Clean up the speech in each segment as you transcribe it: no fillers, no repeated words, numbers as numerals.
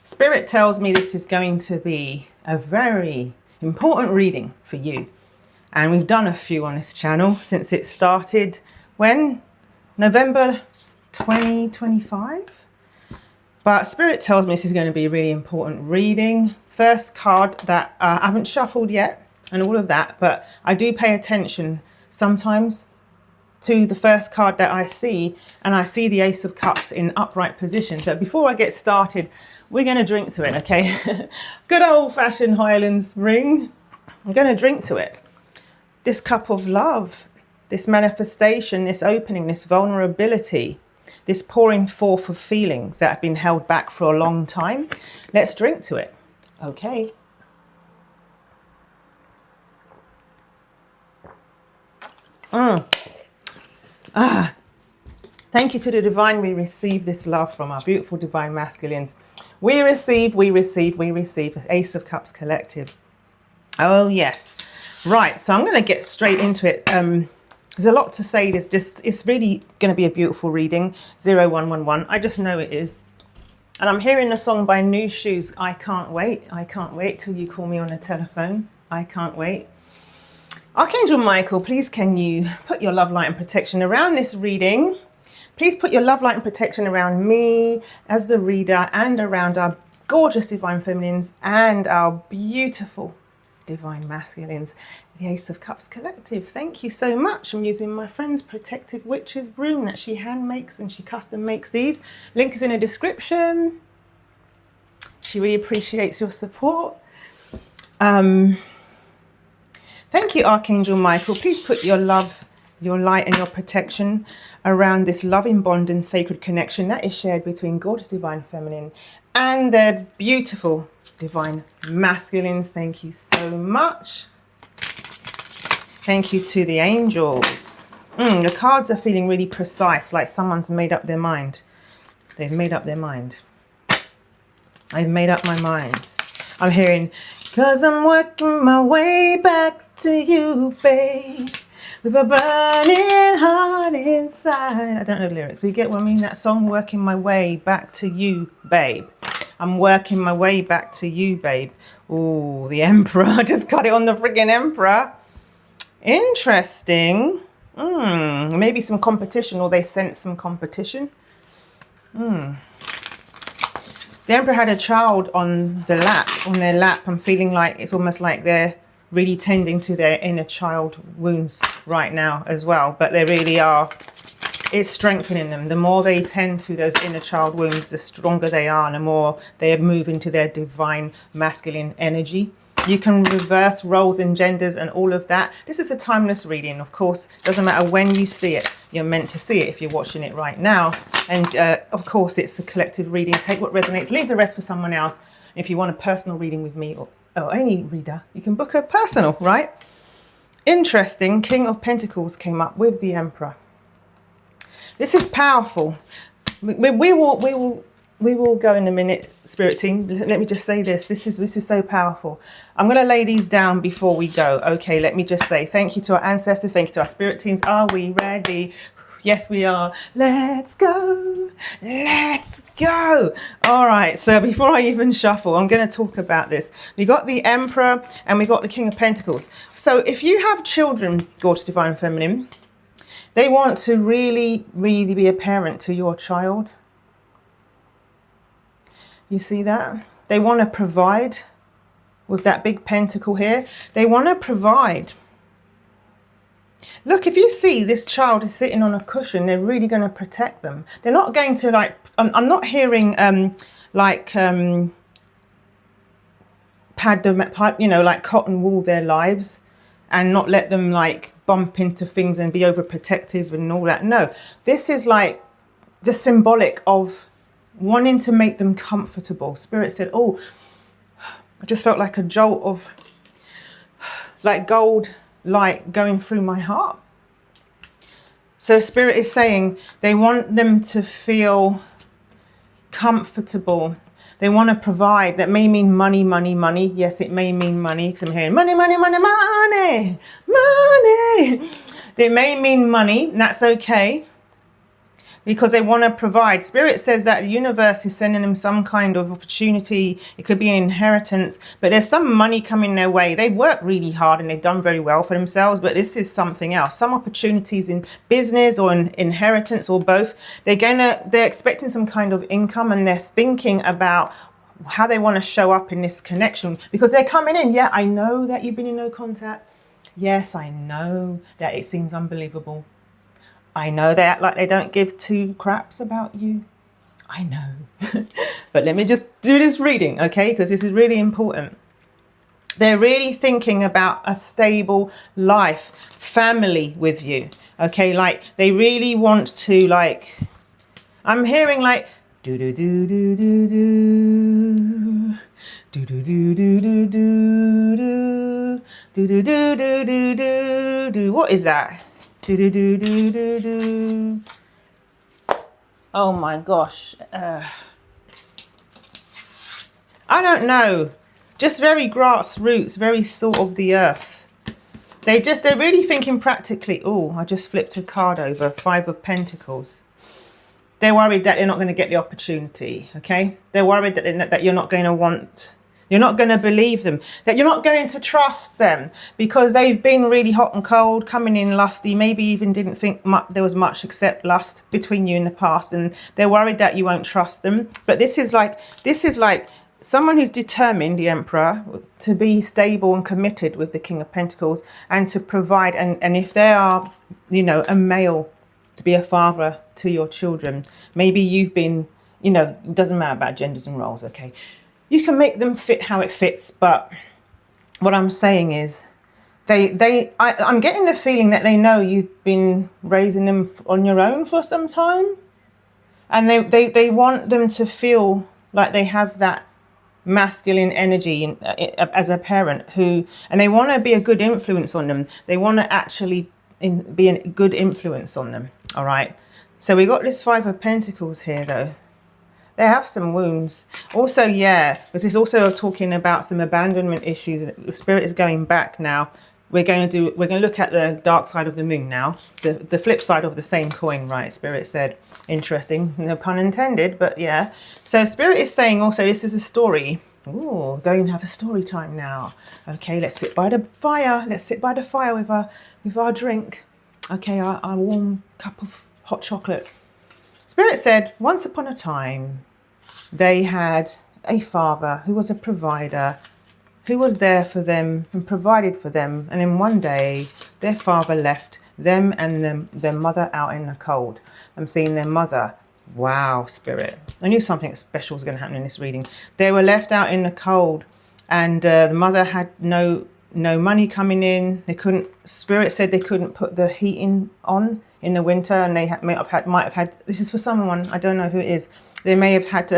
Spirit tells me this is going to be a very important reading for you. And we've done a few on this channel since it started when? November 2025? But Spirit tells me this is going to be a really important reading. First card that I haven't shuffled yet and all of that, but I do pay attention sometimes to the first card that I see, and I see the Ace of Cups in upright position. So before I get started, we're going to drink to it, okay? Good old-fashioned Highland Spring. I'm going to drink to it. This cup of love, this manifestation, this opening, this vulnerability, this pouring forth of feelings that have been held back for a long time. Let's drink to it, okay? Thank you to the divine. We receive this love from our beautiful divine masculines. We receive, Ace of Cups collective. Oh yes. Right, so I'm going to get straight into it. There's a lot to say. It's really going to be a beautiful reading. 0111. I just know it is. And I'm hearing the song by New Shoes. I can't wait. I can't wait till you call me on the telephone. I can't wait. Archangel Michael, please can you put your love, light and protection around this reading? Please put your love, light and protection around me as the reader and around our gorgeous divine feminines and our beautiful divine masculines, the Ace of Cups collective. Thank you so much. I'm using my friend's protective witch's broom that she hand makes, and she custom makes these. Link is in the description. She really appreciates your support. Thank you, Archangel Michael. Please put your love, your light and your protection around this loving bond and sacred connection that is shared between gorgeous divine feminine and their beautiful divine masculines. Thank you so much. Thank you to the angels. The cards are feeling really precise, like someone's made up their mind. They've made up their mind. I've made up my mind. I'm hearing, 'cause I'm working my way back to you, babe, with a burning heart inside. I don't know the lyrics. We get what I mean? That song, working my way back to you, babe. I'm working my way back to you, babe. Oh, the Emperor. I just got it on the friggin' Emperor. Interesting. Maybe some competition, or they sense some competition. The Emperor had a child on their lap. I'm feeling like it's almost like they're really tending to their inner child wounds right now as well. But they really are. It's strengthening them. The more they tend to those inner child wounds, the stronger they are, and the more they move into their divine masculine energy. You can reverse roles and genders and all of that. This is a timeless reading, of course. Doesn't matter when you see it. You're meant to see it if you're watching it right now. And of course, it's a collective reading. Take what resonates, leave the rest for someone else. If you want a personal reading with me or any reader, you can book a personal, right? Interesting. King of Pentacles came up with the Emperor. This is powerful. We will go in a minute, Spirit team. Let me just say this. This is so powerful. I'm going to lay these down before we go. Okay, let me just say thank you to our ancestors. Thank you to our spirit teams. Are we ready? Yes, we are. Let's go. Let's go. All right. So before I even shuffle, I'm going to talk about this. We got the Emperor and we got the King of Pentacles. So if you have children, gorgeous divine feminine, they want to really, really be a parent to your child. You see that? They want to provide with that big pentacle here. They want to provide. Look, if you see this child is sitting on a cushion, they're really going to protect them. They're not going to like, I'm not hearing pad them, like cotton wool their lives and not let them like bump into things and be overprotective and all that. No, this is like just symbolic of wanting to make them comfortable. Spirit said, oh, I just felt like a jolt of like gold light going through my heart. So Spirit is saying they want them to feel comfortable. They want to provide. That may mean money, money, money. Yes, it may mean money, because I'm hearing money, money, money, money, money. It may mean money, and that's okay. because they want to provide. Spirit says that the universe is sending them some kind of opportunity. It could be an inheritance, but there's some money coming their way. They work really hard and they've done very well for themselves, but this is something else. Some opportunities in business or in inheritance or both. They're expecting some kind of income, and they're thinking about how they want to show up in this connection, because they're coming in. Yeah, I know that you've been in no contact. Yes, I know that it seems unbelievable. I know they act like they don't give two craps about you. I know. But let me just do this reading, okay? Because this is really important. They're really thinking about a stable life, family with you, okay? Like, they really want to, like, I'm hearing like, do do do do do do do do do do do do do do do do do do do. What is that? Do do do do do do. Oh my gosh. I don't know. Just very grassroots, very salt of the earth. They're really thinking practically. Oh, I just flipped a card over. 5 of Pentacles. They're worried that they're not going to get the opportunity, okay? They're worried that you're not going to want, you're not going to believe them, that you're not going to trust them, because they've been really hot and cold, coming in lusty, maybe even didn't think there was much except lust between you in the past, and they're worried that you won't trust them. But this is like someone who's determined, the Emperor, to be stable and committed with the King of Pentacles and to provide, and if they are, you know, a male, to be a father to your children. Maybe you've been, you know, it doesn't matter about genders and roles, okay? You can make them fit how it fits, but what I'm saying is I'm getting the feeling that they know you've been raising them on your own for some time, and they want them to feel like they have that masculine energy as a parent and they want to be a good influence on them. They want to actually be a good influence on them. All right, so we got this 5 of Pentacles here though. They have some wounds also, yeah, because it's also talking about some abandonment issues. Spirit is going back now. We're going to look at the dark side of the moon now, the flip side of the same coin, right? Spirit said. Interesting, no pun intended, but yeah. So Spirit is saying also this is a story. Ooh, going to have a story time now. Okay, let's sit by the fire. Let's sit by the fire with our drink. Okay, our warm cup of hot chocolate. Spirit said, once upon a time, they had a father who was a provider, who was there for them and provided for them. And then one day, their father left them and their mother out in the cold. I'm seeing their mother. Wow, Spirit. I knew something special was going to happen in this reading. They were left out in the cold, and the mother had no money coming in. They couldn't, Spirit said they couldn't put the heating on in the winter, and they might have had, this is for someone, I don't know who it is. They may have had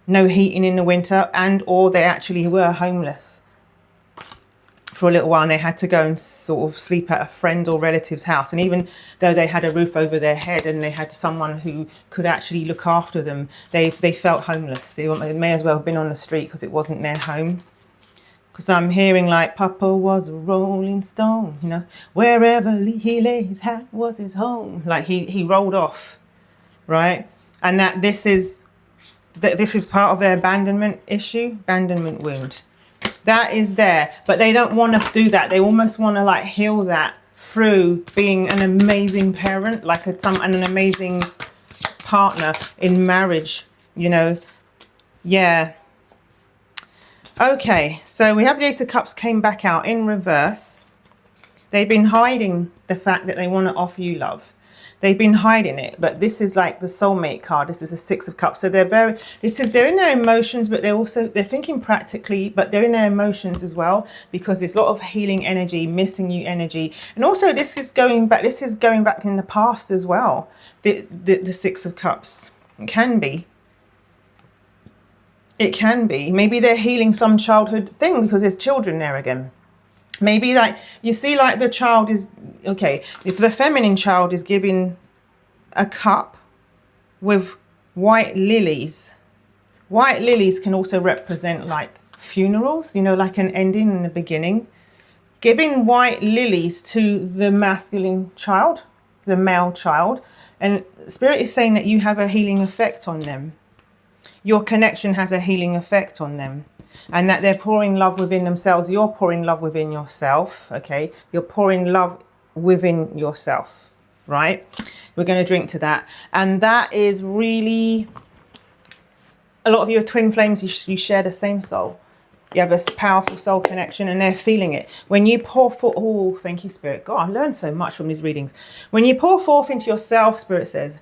no heating in the winter, and or they actually were homeless for a little while, and they had to go and sort of sleep at a friend or relative's house. And even though they had a roof over their head and they had someone who could actually look after them, they felt homeless. They may as well have been on the street because it wasn't their home. Because I'm hearing like, Papa was a rolling stone, you know, wherever he lay his hat was his home. Like he rolled off, right? And that this is part of their abandonment issue, abandonment wound. That is there, but they don't want to do that. They almost want to like heal that through being an amazing parent, like an amazing partner in marriage, you know. Yeah. Okay, so we have the Ace of Cups came back out in reverse. They've been hiding the fact that they want to offer you love. They've been hiding it, but this is like the soulmate card. This is a 6 of Cups. So they're in their emotions, but they're thinking practically, but they're in their emotions as well, because there's a lot of healing energy, missing you energy. And also this is going back in the past as well. The 6 of Cups. It can be. It can be. Maybe they're healing some childhood thing because there's children there again. Maybe like you see like the child is, okay, if the feminine child is giving a cup with white lilies can also represent like funerals, you know, like an ending and a beginning. Giving white lilies to the masculine child the male child, and Spirit is saying that you have a healing effect on them. Your connection has a healing effect on them, and that they're pouring love within themselves. You're pouring love within yourself, okay? You're pouring love within yourself, right? We're going to drink to that. And that is really, a lot of you are twin flames. You share the same soul. You have a powerful soul connection, and they're feeling it. When you pour forth, oh, thank you, Spirit. God, I learned so much from these readings. When you pour forth into yourself, Spirit says,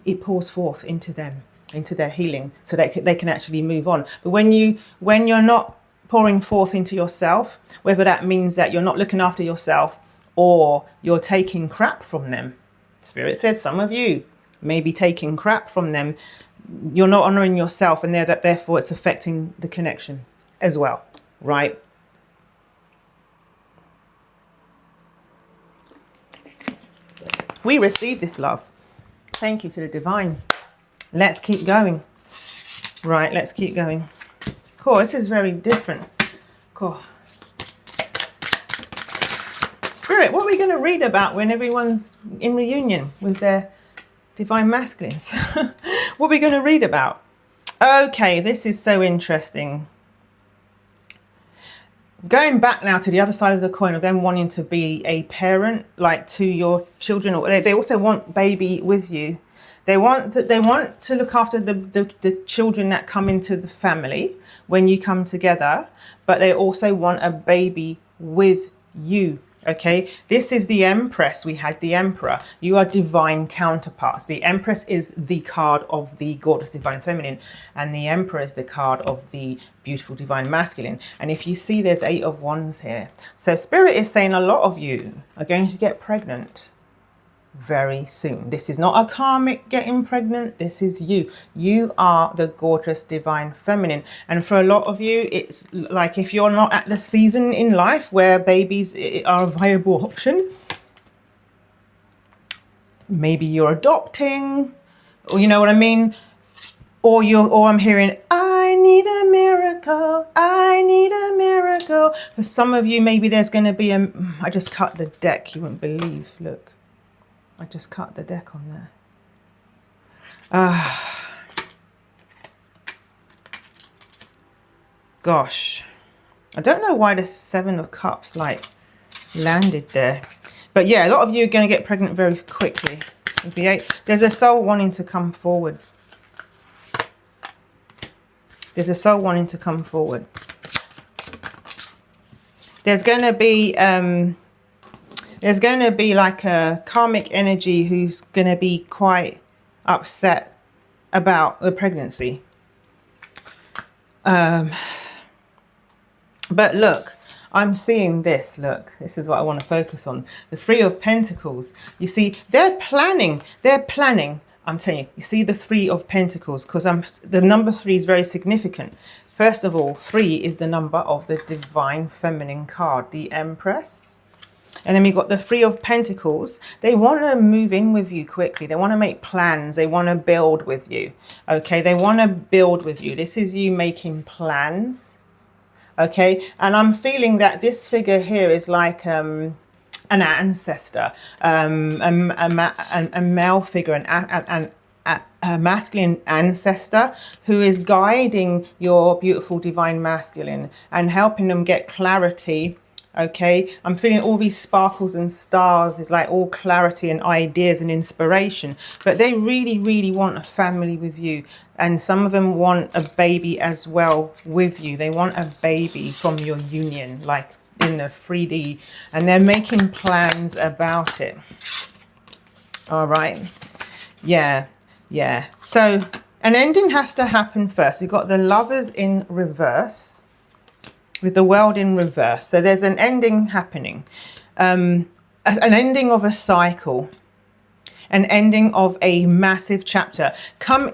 it pours forth into them, into their healing, so they can actually move on. But when you're not pouring forth into yourself, whether that means that you're not looking after yourself or you're taking crap from them, Spirit said some of you may be taking crap from them. You're not honoring yourself, and therefore it's affecting the connection as well, right? We receive this love. Thank you to the divine. Let's keep going. Right, let's keep going. Cool, this is very different. Cool. Spirit, what are we going to read about when everyone's in reunion with their divine masculines? What are we going to read about? Okay, this is so interesting. Going back now to the other side of the coin of them wanting to be a parent, like to your children, or they also want baby with you. They want to look after the children that come into the family when you come together, but they also want a baby with you. Okay, this is the Empress. We had the Emperor. You are divine counterparts. The Empress is the card of the gorgeous divine feminine, and the Emperor is the card of the beautiful divine masculine. And if you see, there's 8 of Wands here. So Spirit is saying a lot of you are going to get pregnant very soon. This is not a karmic getting pregnant. This is you. You are the gorgeous divine feminine. And for a lot of you, it's like if you're not at the season in life where babies are a viable option, maybe you're adopting, or you know what I mean, or I'm hearing, I need a miracle, I need a miracle. For some of you, maybe there's going to be I just cut the deck, you wouldn't believe. Look, I just cut the deck on there. Gosh, I don't know why the 7 of Cups like landed there, but yeah, a lot of you are going to get pregnant very quickly. With the 8, there's a soul wanting to come forward. There's a soul wanting to come forward. There's going to be like a karmic energy who's going to be quite upset about the pregnancy. But look, I'm seeing this. Look, this is what I want to focus on. The 3 of Pentacles. You see, they're planning. I'm telling you, you see the 3 of Pentacles, because the number 3 is very significant. First of all, 3 is the number of the divine feminine card, the Empress. And then we got the 3 of Pentacles. They want to move in with you quickly. They want to make plans. They want to build with you. Okay, they want to build with you. This is you making plans. Okay, and I'm feeling that this figure here is like an ancestor, a male figure, a masculine ancestor who is guiding your beautiful divine masculine and helping them get clarity. Okay, I'm feeling all these sparkles and stars is like all clarity and ideas and inspiration, but they really, really want a family with you. And some of them want a baby as well with you. They want a baby from your union, like in the 3D, and they're making plans about it. All right. Yeah. So an ending has to happen first. We've got the Lovers in reverse with the World in reverse. So there's an ending happening, an ending of a cycle, an ending of a massive chapter.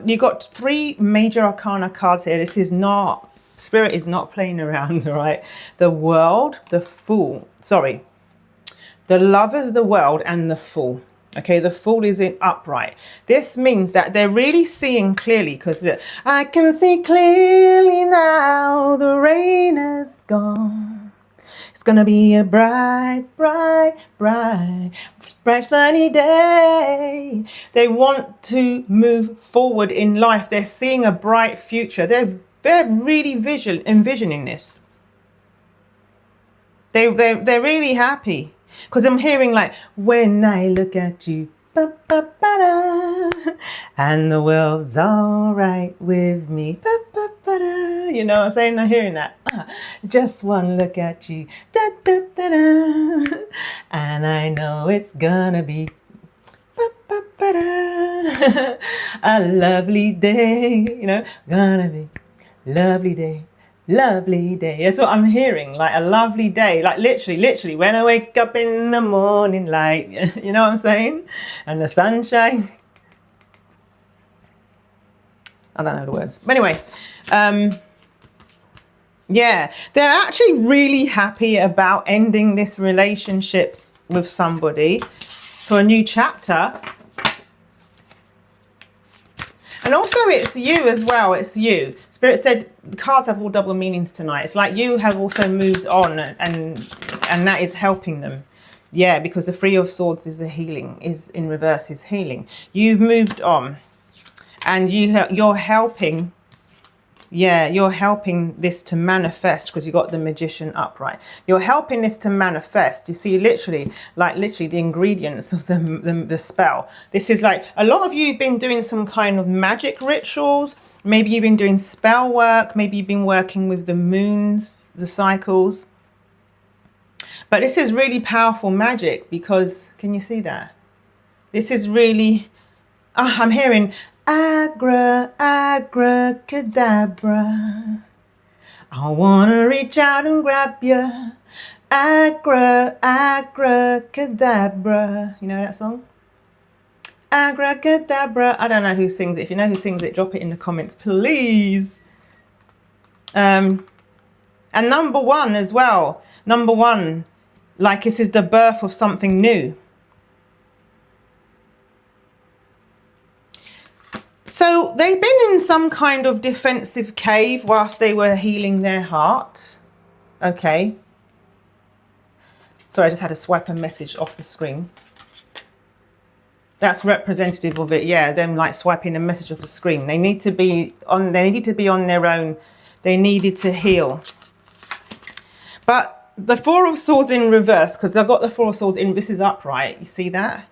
You got 3 major arcana cards here. This is not, Spirit is not playing around, all right? The World, the Fool, sorry. The Lovers, the World, and the Fool. Okay, the Fool is in upright. This means that they're really seeing clearly, because I can see clearly now, the rain is gone. It's gonna be a bright, bright, bright, bright sunny day. They want to move forward in life. They're seeing a bright future. They're really envisioning this. They're really happy. Because I'm hearing like, when I look at you, ba, ba, ba, da, and the world's all right with me. Ba, ba, ba, da. You know what I'm saying? I'm hearing that. Just one look at you, da, da, da, da, and I know it's gonna be ba, ba, ba, da, a lovely day. You know, gonna be lovely day. Lovely day. That's what I'm hearing. Like a lovely day. Like literally, when I wake up in the morning light. You know what I'm saying? And the sunshine. I don't know the words. But anyway, yeah, they're actually really happy about ending this relationship with somebody for a new chapter. And also it's you as well. It's you. Spirit said the cards have all double meanings tonight. It's like you have also moved on, and that is helping them. Yeah, because the Three of Swords is a healing, is in reverse is healing. You've moved on, and you're helping. Yeah, you're helping this to manifest because you got the Magician upright. You're helping this to manifest. You see, literally the ingredients of the spell. This is like a lot of you have been doing some kind of magic rituals. Maybe you've been doing spell work. Maybe you've been working with the moons, the cycles. But this is really powerful magic because, can you see that? This is really, I'm hearing abracadabra. I wanna reach out and grab you. Abracadabra. You know that song? Abracadabra. I don't know who sings it. If you know who sings it, drop it in the comments, please. And number one as well. Number one, like this is the birth of something new. So they've been in some kind of defensive cave whilst they were healing their heart. Okay. Sorry, I just had to swipe a message off the screen. That's representative of it. Yeah, them like swiping a message off the screen. They need to be on. They needed to be on their own. They needed to heal. But the Four of Swords in reverse, because I've got the Four of Swords in. This is upright. You see that?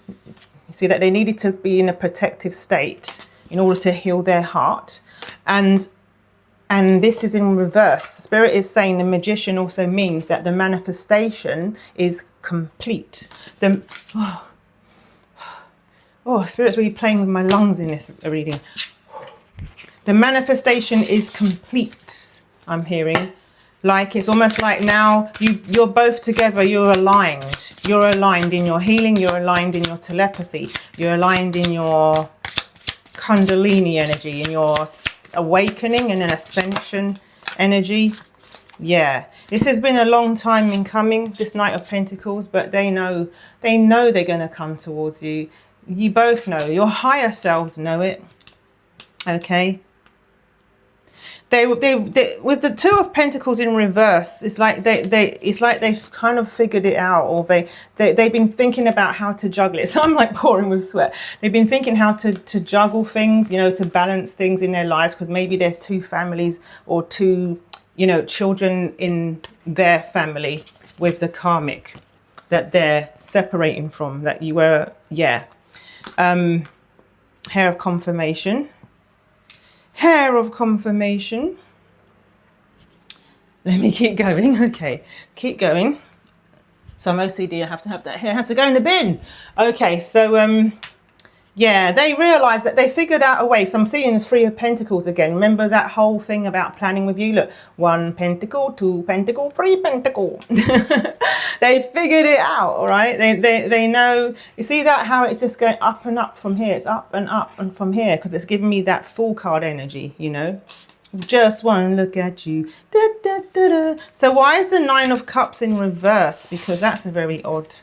You see that they needed to be in a protective state in order to heal their heart, and this is in reverse. Spirit is saying the Magician also means that the manifestation is complete. Spirit's really playing with my lungs in this reading. The manifestation is complete. I'm hearing, like it's almost like now you're both together. You're aligned. You're aligned in your healing. You're aligned in your telepathy. You're aligned in your Kundalini energy, in your awakening and an ascension energy. Yeah, this has been a long time in coming, this Knight of Pentacles, but they know they're going to come towards you. You both know, your higher selves know it. Okay. They with the Two of Pentacles in reverse, it's like they've kind of figured it out, or they've been thinking about how to juggle it. So I'm like pouring with sweat. They've been thinking how to juggle things, you know, to balance things in their lives, because maybe there's two families or two, you know, children in their family with the karmic that they're separating from, that you were, yeah. Hair of confirmation. Hair of confirmation. Let me keep going. Okay, keep going. So I'm OCD, I have to have that hair. It has to go in the bin. Okay, so yeah, they realised that they figured out a way. So I'm seeing the Three of Pentacles again. Remember that whole thing about planning with you? Look, 1 pentacle, 2 pentacle, 3 pentacle. They figured it out, all right? They know. You see that, how it's just going up and up from here. It's up and from here, because it's giving me that Fool card energy, you know? Just one look at you. Da, da, da, da. So why is the Nine of Cups in reverse? Because that's a very odd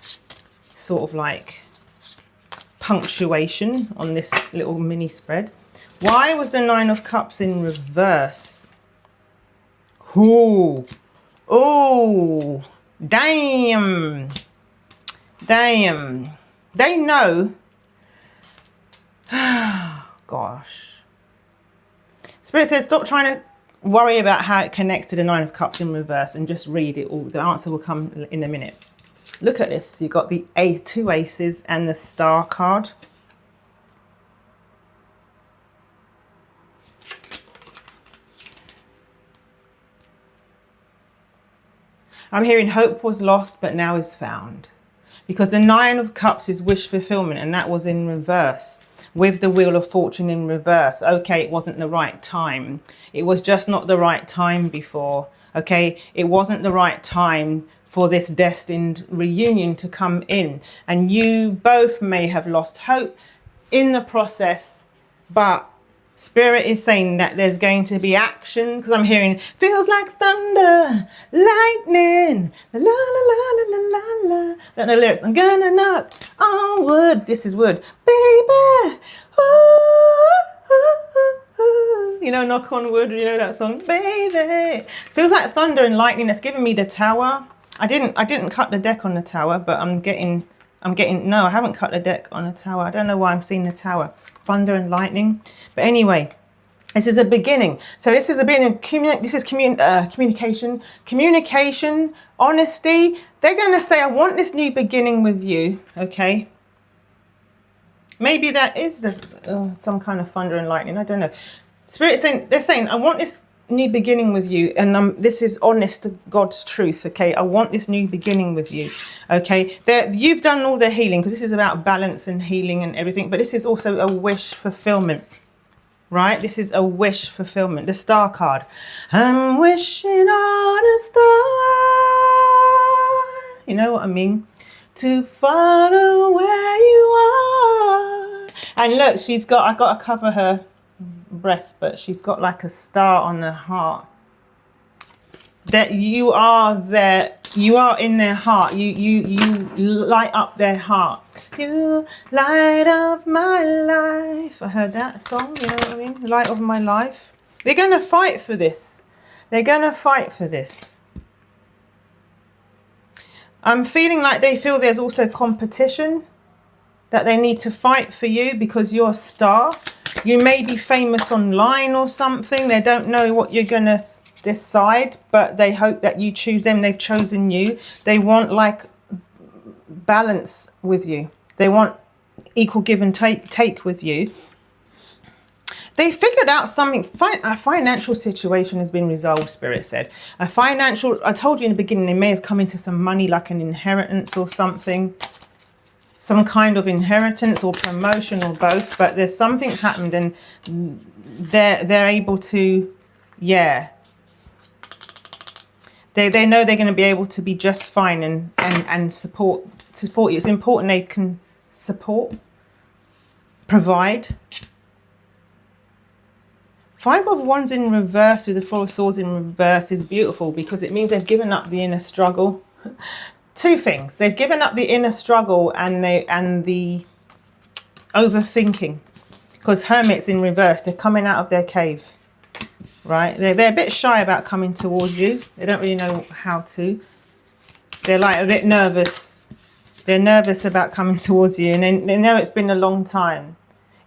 sort of like punctuation on this little mini spread. Why was the Nine of Cups in reverse? Ooh. Oh, Damn. Damn. They know. Gosh. Spirit says, stop trying to worry about how it connects to the Nine of Cups in reverse and just read it all. The answer will come in a minute. Look at this. You've got the two aces and the star card. I'm hearing hope was lost, but now is found. Because the Nine of Cups is wish fulfillment, and that was in reverse. With the Wheel of Fortune in reverse. Okay, it wasn't the right time. It was just not the right time before. Okay, it wasn't the right time for this destined reunion to come in. And you both may have lost hope in the process, but Spirit is saying that there's going to be action, because I'm hearing feels like thunder, lightning, la la la la la la la. Don't know the lyrics. I'm gonna knock on wood. This is wood, baby. Ooh. You know, knock on wood. You know that song, baby. Feels like thunder and lightning. That's giving me the Tower. I didn't cut the deck on the Tower, but I'm getting. No, I haven't cut the deck on the Tower. I don't know why I'm seeing the Tower. Thunder and lightning. But anyway, this is a beginning. So this is a beginning. This is communication. Communication, honesty. They're going to say, I want this new beginning with you. Okay. Maybe that is some kind of thunder and lightning. I don't know. Spirit saying, they're saying, I want this new beginning with you, and this is honest to God's truth. Okay, I want this new beginning with you. Okay, you've done all the healing, because this is about balance and healing and everything, but this is also a wish fulfillment, right? This is a wish fulfillment. The Star card. I'm wishing on a star, you know what I mean, to follow where you are. And look, I got to cover her breast, but she's got like a star on her heart. That you are there, you are in their heart. You light up their heart. You light up my life. I heard that song, you know what I mean? Light of my life. They're gonna fight for this. They're gonna fight for this. I'm feeling like they feel there's also competition, that they need to fight for you because you're a star. You may be famous online or something. They don't know what you're going to decide, but they hope that you choose them. They've chosen you. They want like balance with you. They want equal give and take with you. They figured out something. A financial situation has been resolved, Spirit said. I told you in the beginning, they may have come into some money, like an inheritance or something. Some kind of inheritance or promotion or both, but there's something's happened, and they're able to, yeah. They know they're going to be able to be just fine and support you. It's important they can support, provide. Five of Wands in reverse with the Four of Swords in reverse is beautiful, because it means they've given up the inner struggle. Two things. They've given up the inner struggle and the overthinking, because Hermit's in reverse. They're coming out of their cave, right? They're a bit shy about coming towards you. They don't really know how to. They're like a bit nervous. They're nervous about coming towards you, and they know it's been a long time.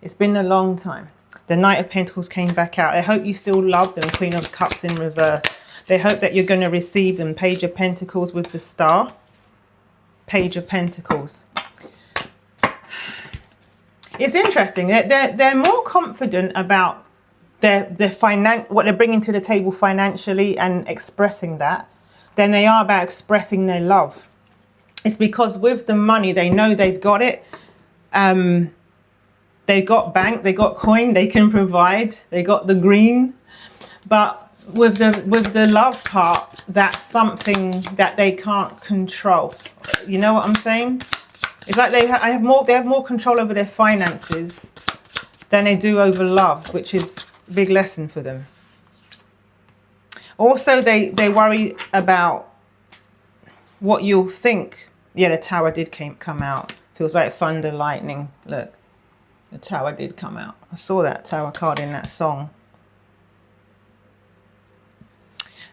It's been a long time. The Knight of Pentacles came back out. I hope you still love them. Queen of Cups in reverse. They hope that you're going to receive them. Page of Pentacles with the Star. Page of Pentacles. It's interesting. They're more confident about what they're bringing to the table financially and expressing that than they are about expressing their love. It's because with the money, they know they've got it. They got bank, they got coin, they can provide, they got the green. But with the love part, that's something that they can't control. You know what I'm saying? It's like they have more control over their finances than they do over love, which is a big lesson for them. Also, they worry about what you'll think. Yeah, the Tower did come out. Feels like thunder, lightning. Look, the Tower did come out. I saw that Tower card in that song.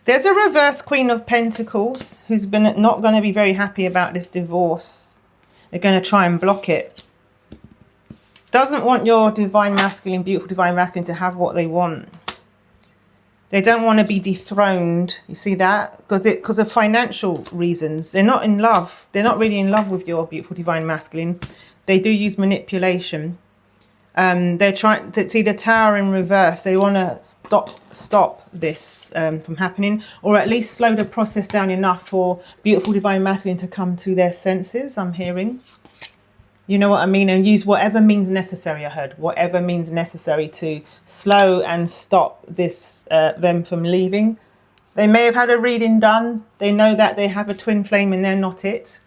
There's a reverse Queen of Pentacles who's been not going to be very happy about this divorce. They're going to try and block it. Doesn't want your divine masculine, beautiful divine masculine, to have what they want. They don't want to be dethroned. You see that? Because of financial reasons. They're not in love. They're not really in love with your beautiful divine masculine. They do use manipulation. They're trying to see the Tower in reverse. They want to stop this from happening, or at least slow the process down enough for beautiful divine masculine to come to their senses. I'm hearing, you know what I mean, and use whatever means necessary. I heard whatever means necessary to slow and stop this them from leaving. They may have had a reading done. They know that they have a twin flame and they're not it.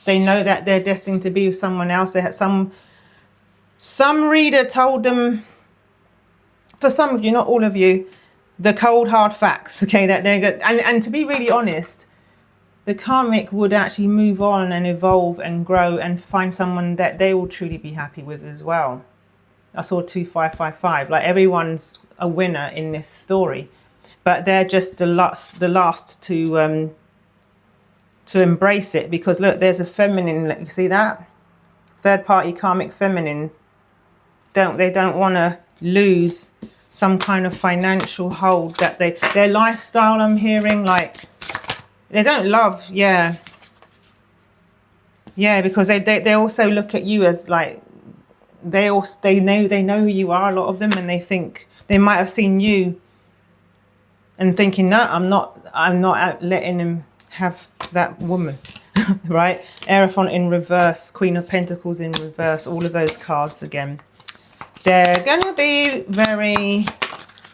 They know that they're destined to be with someone else. They had some reader told them, for some of you, not all of you, the cold hard facts, okay, that they're good. And to be really honest, the karmic would actually move on and evolve and grow and find someone that they will truly be happy with as well. I saw 2555, like everyone's a winner in this story, but they're just the last to embrace it, because look, there's a feminine, you see that? Third party karmic feminine. They don't want to lose some kind of financial hold that their lifestyle, I'm hearing, like they don't love, yeah, because they also look at you as like they know who you are, a lot of them, and they think they might have seen you and thinking, no, I'm not out letting him have that woman. Right? Hierophant in reverse, Queen of Pentacles in reverse, all of those cards again. They're going to be very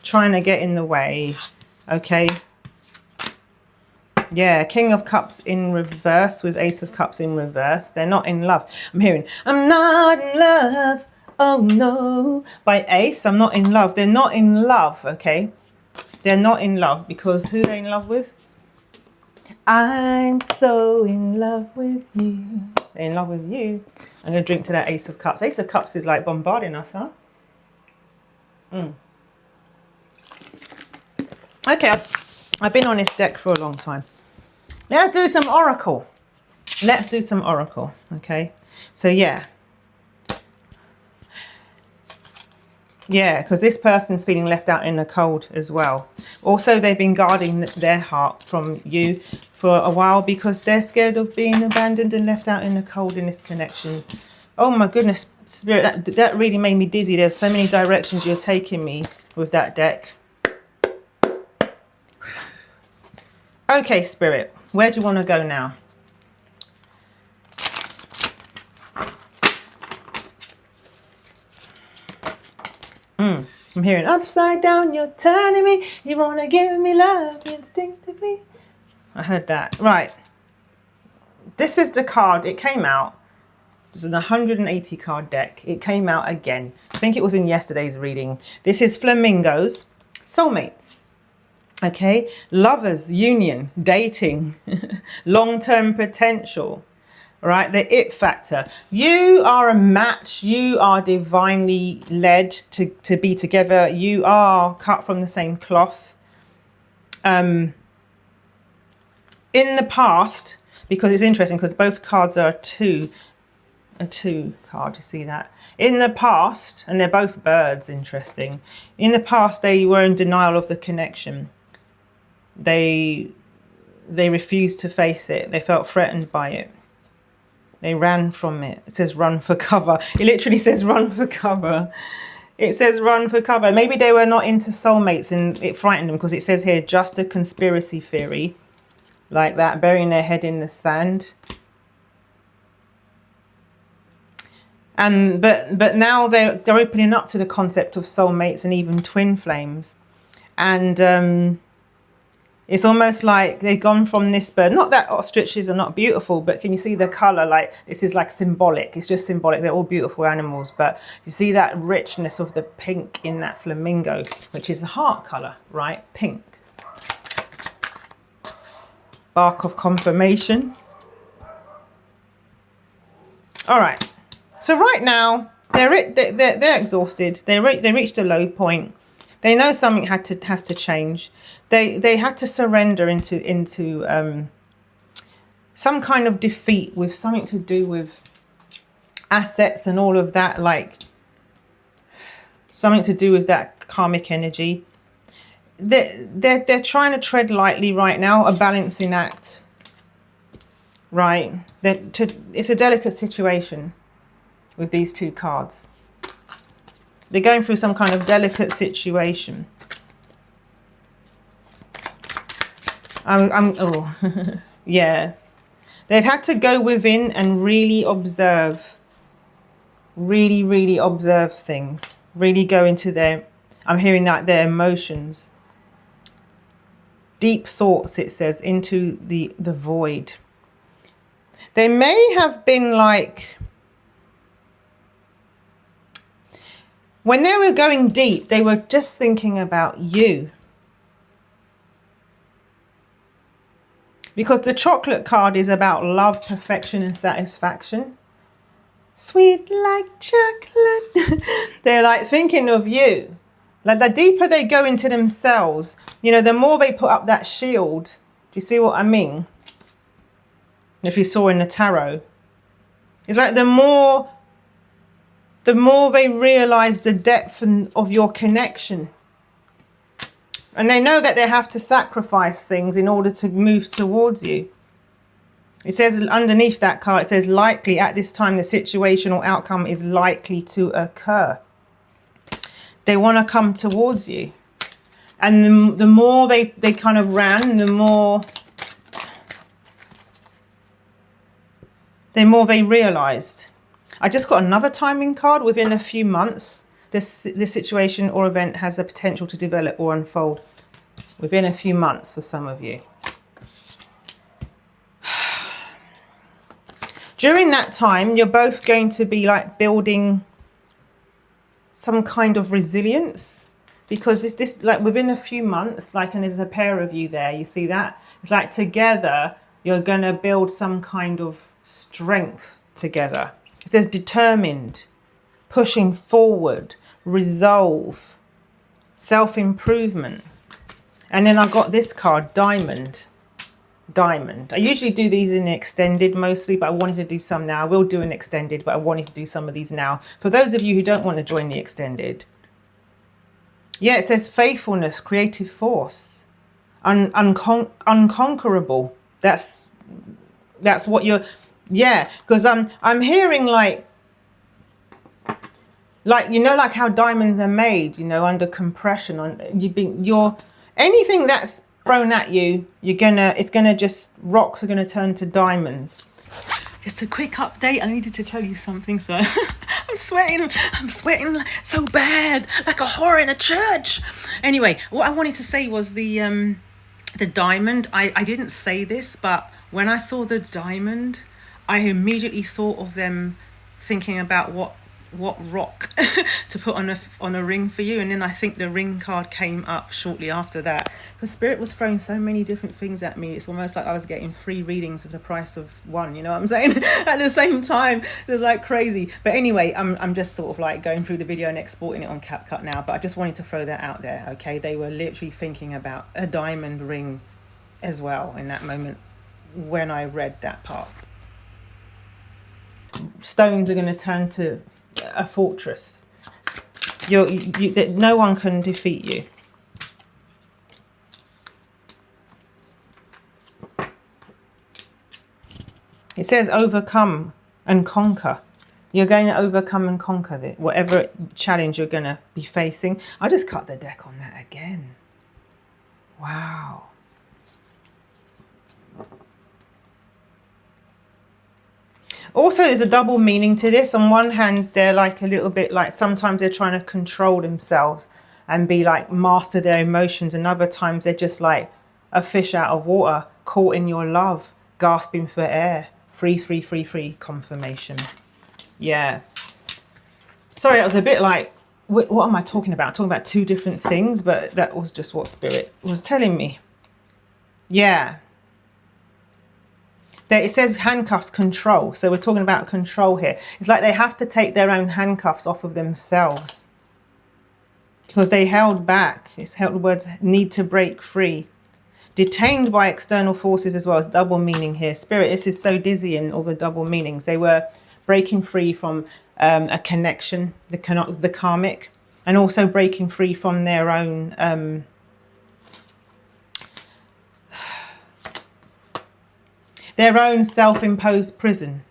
trying to get in the way, okay? Yeah, King of Cups in reverse with Ace of Cups in reverse. They're not in love. I'm hearing, I'm not in love, oh no. By Ace, I'm not in love. They're not in love, okay? They're not in love because who are they in love with? I'm so in love with you. They're in love with you. I'm going to drink to that Ace of Cups. Ace of Cups is like bombarding us, huh? Okay, I've been on this deck for a long time. Let's do some oracle. Let's do some oracle, okay? So yeah. Yeah, because this person's feeling left out in the cold as well. Also, they've been guarding their heart from you for a while because they're scared of being abandoned and left out in the cold in this connection. Oh my goodness, Spirit, that really made me dizzy. There's so many directions you're taking me with that deck. Okay, Spirit, where do you want to go now? I'm hearing upside down, you're turning me. You want to give me love instinctively. I heard that. Right. This is the card. It came out. This is an 180 card deck. It came out again. I think it was in yesterday's reading. This is flamingos, soulmates. Okay. Lovers, union, dating, long-term potential. Right, the it factor. You are a match. You are divinely led to be together. You are cut from the same cloth. In the past, because it's interesting, because both cards are a two card. You see that? In the past, and they're both birds. Interesting. In the past, they were in denial of the connection. They refused to face it. They felt threatened by it. They ran from it. It says run for cover. It literally says run for cover. It says run for cover. Maybe they were not into soulmates and it frightened them, because it says here just a conspiracy theory. Like that, burying their head in the sand. And but now they're opening up to the concept of soulmates and even twin flames. And it's almost like they've gone from this bird. Not that ostriches are not beautiful, but can you see the color? Like this is like symbolic. It's just symbolic. They're all beautiful animals, but you see that richness of the pink in that flamingo, which is a heart color, right? Pink. Bark of confirmation. All right. So right now they're exhausted. They reached a low point. They know something has to change. They had to surrender into some kind of defeat with something to do with assets and all of that, like something to do with that karmic energy. They're trying to tread lightly right now, a balancing act, right? It's a delicate situation with these two cards. They're going through some kind of delicate situation. Oh, yeah. They've had to go within and really observe, really observe things, really go into their, I'm hearing that, their emotions. Deep thoughts, it says, into the void. They may have been like, when they were going deep, they were just thinking about you. Because the chocolate card is about love, perfection, and satisfaction. Sweet like chocolate. They're like thinking of you. Like the deeper they go into themselves, you know, the more they put up that shield. Do you see what I mean? If you saw in the tarot. It's like the more they realize the depth of your connection. And they know that they have to sacrifice things in order to move towards you. It says underneath that card, it says likely at this time the situation or outcome is likely to occur. They want to come towards you. And the more they kind of ran, the more they realized. I just got another timing card. Within a few months, this situation or event has the potential to develop or unfold. Within a few months for some of you. During that time, you're both going to be like building some kind of resilience, because this like within a few months, like, and there's a pair of you there, you see that? It's like together, you're going to build some kind of strength together. It says determined, pushing forward, resolve, self-improvement. And then I got this card, Diamond. Diamond. I usually do these in the extended mostly, but I wanted to do some now. I will do an extended, but I wanted to do some of these now. For those of you who don't want to join the extended. Yeah, it says faithfulness, creative force, unconquerable. That's what you're, yeah, because I'm hearing like, you know, like how diamonds are made, you know, under compression, you're anything that's thrown at you, it's gonna just, rocks are gonna turn to diamonds. Just a quick update. I needed to tell you something, so I'm sweating so bad, like a whore in a church. Anyway, what I wanted to say was the diamond. I didn't say this, but when I saw the diamond, I immediately thought of them thinking about what rock to put on a ring for you, and then I think the ring card came up shortly after that. The spirit was throwing so many different things at me. It's almost like I was getting 3 readings for the price of 1, you know what I'm saying? At the same time, it was like crazy. But anyway, I'm just sort of like going through the video and exporting it on CapCut now, but I just wanted to throw that out there. Okay, they were literally thinking about a diamond ring as well in that moment when I read that part. Stones are going to turn to a fortress. No one can defeat you. It says overcome and conquer. You're going to overcome and conquer whatever challenge you're going to be facing. I just cut the deck on that again. Wow. Also, there's a double meaning to this. On one hand, they're like a little bit like, sometimes they're trying to control themselves and be like, master their emotions. And other times they're just like a fish out of water, caught in your love, gasping for air. Free confirmation. Yeah. Sorry, that was a bit like, what am I talking about? I'm talking about 2 different things, but that was just what Spirit was telling me. Yeah. It says handcuffs, control. So we're talking about control here. It's like they have to take their own handcuffs off of themselves. because they held back. It's held, the words need to break free. Detained by external forces as well. As double meaning here. Spirit, this is so dizzying, all the double meanings. They were breaking free from a connection, the karmic, and also breaking free from their own self-imposed prison.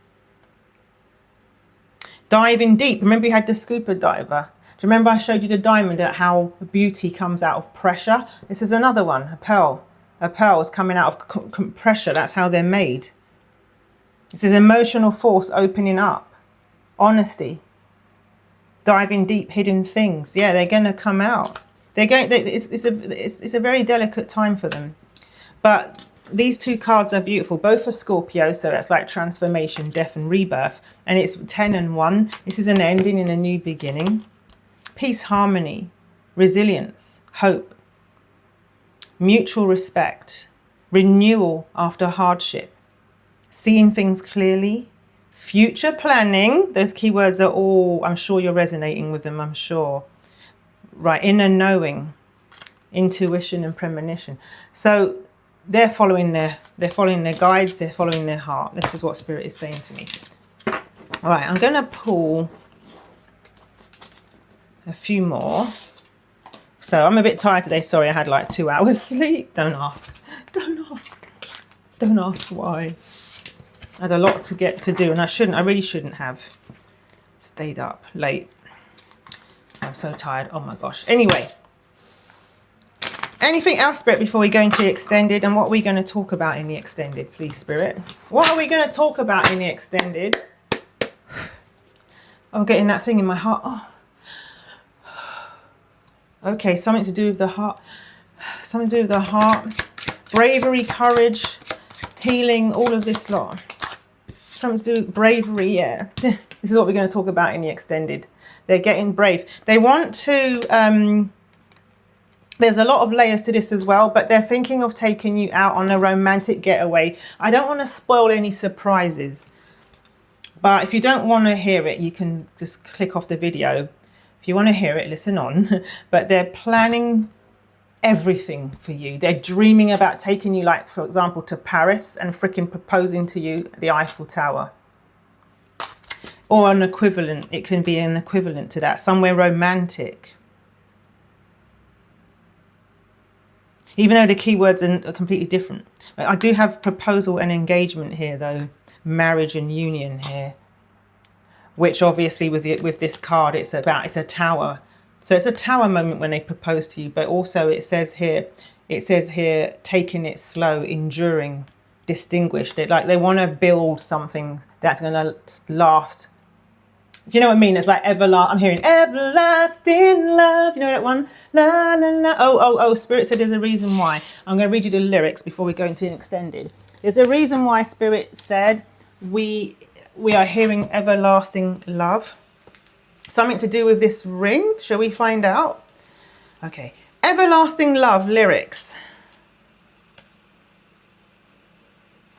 Diving deep. Remember you had the scuba diver. Do you remember I showed you the diamond at how beauty comes out of pressure? This is another one, a pearl. A pearl is coming out of pressure. That's how they're made. This is emotional force opening up. Honesty. Diving deep, hidden things. Yeah, they're going to come out. It's a very delicate time for them. But these two cards are beautiful. Both are Scorpio, so that's like transformation, death and rebirth. And it's 10 and 1. This is an ending in a new beginning. Peace, harmony, resilience, hope, mutual respect, renewal after hardship, seeing things clearly, future planning. Those keywords are all, I'm sure you're resonating with them, I'm sure. Right, inner knowing, intuition and premonition. So they're following their guides, they're following their heart. This is what Spirit is saying to me. All right, I'm going to pull a few more. So I'm a bit tired today. Sorry, I had like 2 hours sleep. Don't ask. Don't ask. Don't ask why. I had a lot to get to do, and I really shouldn't have stayed up late. I'm so tired. Oh my gosh. Anyway, anything else, Spirit, before we go into the extended? And what are we going to talk about in the extended, please, Spirit? What are we going to talk about in the extended? I'm getting that thing in my heart. Oh. Okay, something to do with the heart. Something to do with the heart. Bravery, courage, healing, all of this lot. Something to do with bravery, yeah. This is what we're going to talk about in the extended. They're getting brave. They want to... there's a lot of layers to this as well, but they're thinking of taking you out on a romantic getaway. I don't want to spoil any surprises. But if you don't want to hear it, you can just click off the video. If you want to hear it, listen on. But they're planning everything for you. They're dreaming about taking you, like, for example, to Paris and freaking proposing to you at the Eiffel Tower. Or an equivalent. It can be an equivalent to that. Somewhere romantic. Even though the keywords are completely different. I do have proposal and engagement here, though. Marriage and union here. Which obviously with this card, it's a tower. So it's a tower moment when they propose to you. But also it says here, taking it slow, enduring, distinguished. They want to build something that's going to last. Do you know what I mean? It's like I'm hearing everlasting love. You know that one? La, la, la. Oh, Spirit said there's a reason why. I'm going to read you the lyrics before we go into an extended. There's a reason why Spirit said we are hearing everlasting love. Something to do with this ring. Shall we find out? Okay. Everlasting love lyrics.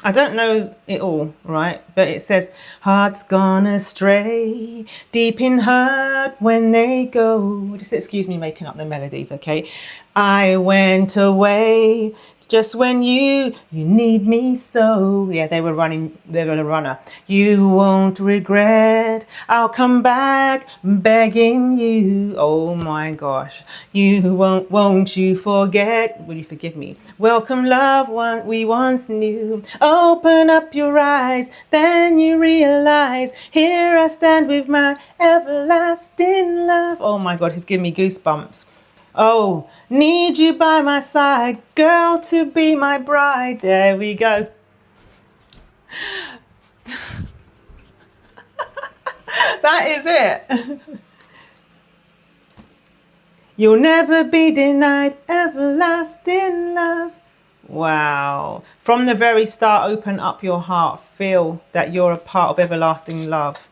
I don't know it all, right? But it says, hearts gone astray, deep in hurt when they go. Just excuse me making up the melodies, okay? I went away just when you need me so. Yeah, they were a runner. You won't regret, I'll come back begging you. Oh my gosh. You won't you forget. Will you forgive me? Welcome love, one we once knew. Open up your eyes, then you realize, here I stand with my everlasting love. Oh my God, he's giving me goosebumps. Oh, need you by my side, girl, to be my bride. There we go. That is it. You'll never be denied everlasting love. Wow. From the very start, open up your heart. Feel that you're a part of everlasting love.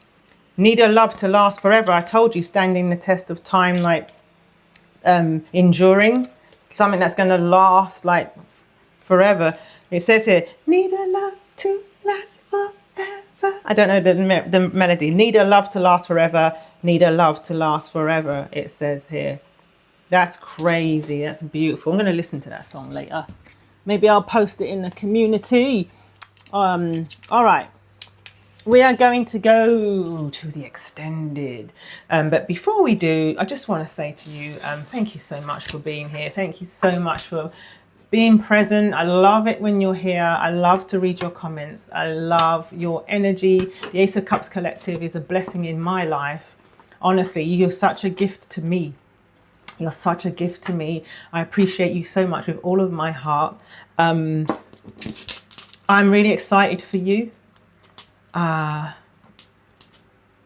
Need a love to last forever. I told you, standing the test of time, like enduring, something that's going to last like forever. It says here, need a love to last forever. I don't know the melody. Need a love to last forever. Need a love to last forever. It says here. That's crazy. That's beautiful. I'm going to listen to that song later. Maybe I'll post it in the community. All right. We are going to go to the extended. But before we do, I just want to say to you, thank you so much for being here. Thank you so much for being present. I love it when you're here. I love to read your comments. I love your energy. The Ace of Cups Collective is a blessing in my life. Honestly, you're such a gift to me. You're such a gift to me. I appreciate you so much with all of my heart. I'm really excited for you.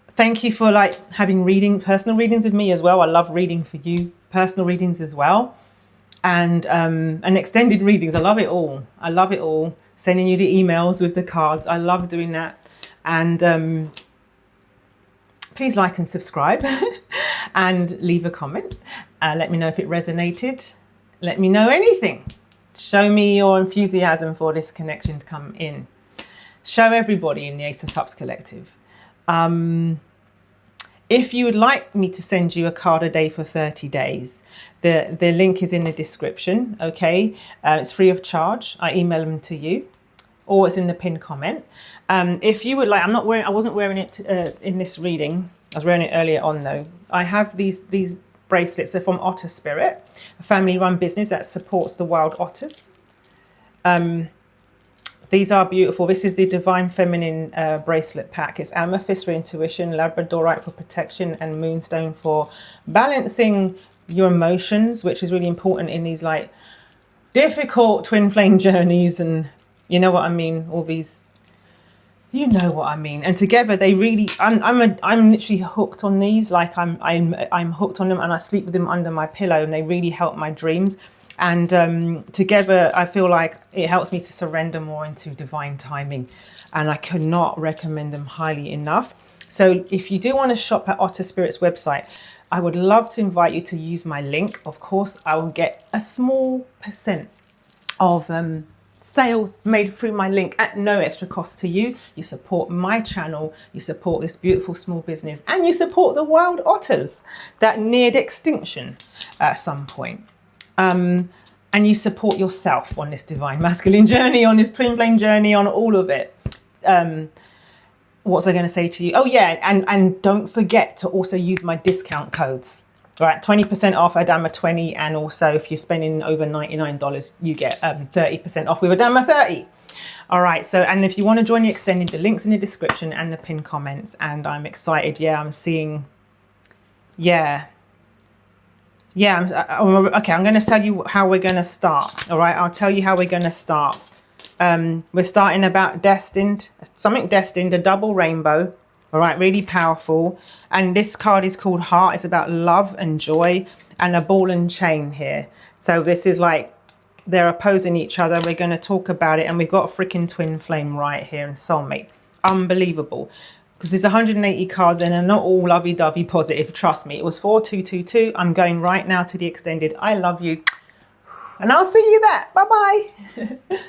Thank you for having personal readings with me as well. I love reading for you, personal readings as well. And extended readings. I love it all. I love it all. Sending you the emails with the cards. I love doing that. And please like and subscribe and leave a comment. Let me know if it resonated. Let me know anything. Show me your enthusiasm for this connection to come in. Show everybody in the Ace of Cups Collective. If you would like me to send you a card a day for 30 days, the link is in the description, okay? It's free of charge. I email them to you, or it's in the pinned comment. If you would like, I wasn't wearing it in this reading. I was wearing it earlier on though. I have these bracelets. They're from Otter Spirit, a family-run business that supports the wild otters. These are beautiful. This is the Divine Feminine Bracelet Pack. It's amethyst for intuition, labradorite for protection, and moonstone for balancing your emotions, which is really important in these difficult twin flame journeys. And you know what I mean? All these, you know what I mean. And together they really, I'm literally hooked on these. I'm hooked on them, and I sleep with them under my pillow, and they really help my dreams. And together, I feel like it helps me to surrender more into divine timing. And I could not recommend them highly enough. So if you do want to shop at Otter Spirit's website, I would love to invite you to use my link. Of course, I will get a small % of sales made through my link at no extra cost to you. You support my channel, you support this beautiful small business, and you support the wild otters that neared extinction at some point. And you support yourself on this divine masculine journey, on this twin flame journey, on all of it. What was I going to say to you? Oh yeah, and don't forget to also use my discount codes. All right, 20% off Adama 20, and also if you're spending over $99, you get 30% off with Adama 30. All right, so, and if you want to join the extended, the link's in the description and the pinned comments. And I'm excited. Yeah, I'm seeing, yeah. Yeah, okay, I'm going to tell you how we're going to start. All right, I'll tell you how we're going to start. We're starting about destined, something destined, a double rainbow. All right, really powerful. And this card is called Heart. It's about love and joy, and a ball and chain here. So this is they're opposing each other. We're going to talk about it. And we've got a freaking twin flame right here and soulmate. Unbelievable. Because there's 180 cards and they're not all lovey-dovey positive. Trust me, it was 4222. I'm going right now to the extended. I love you. And I'll see you there. Bye-bye.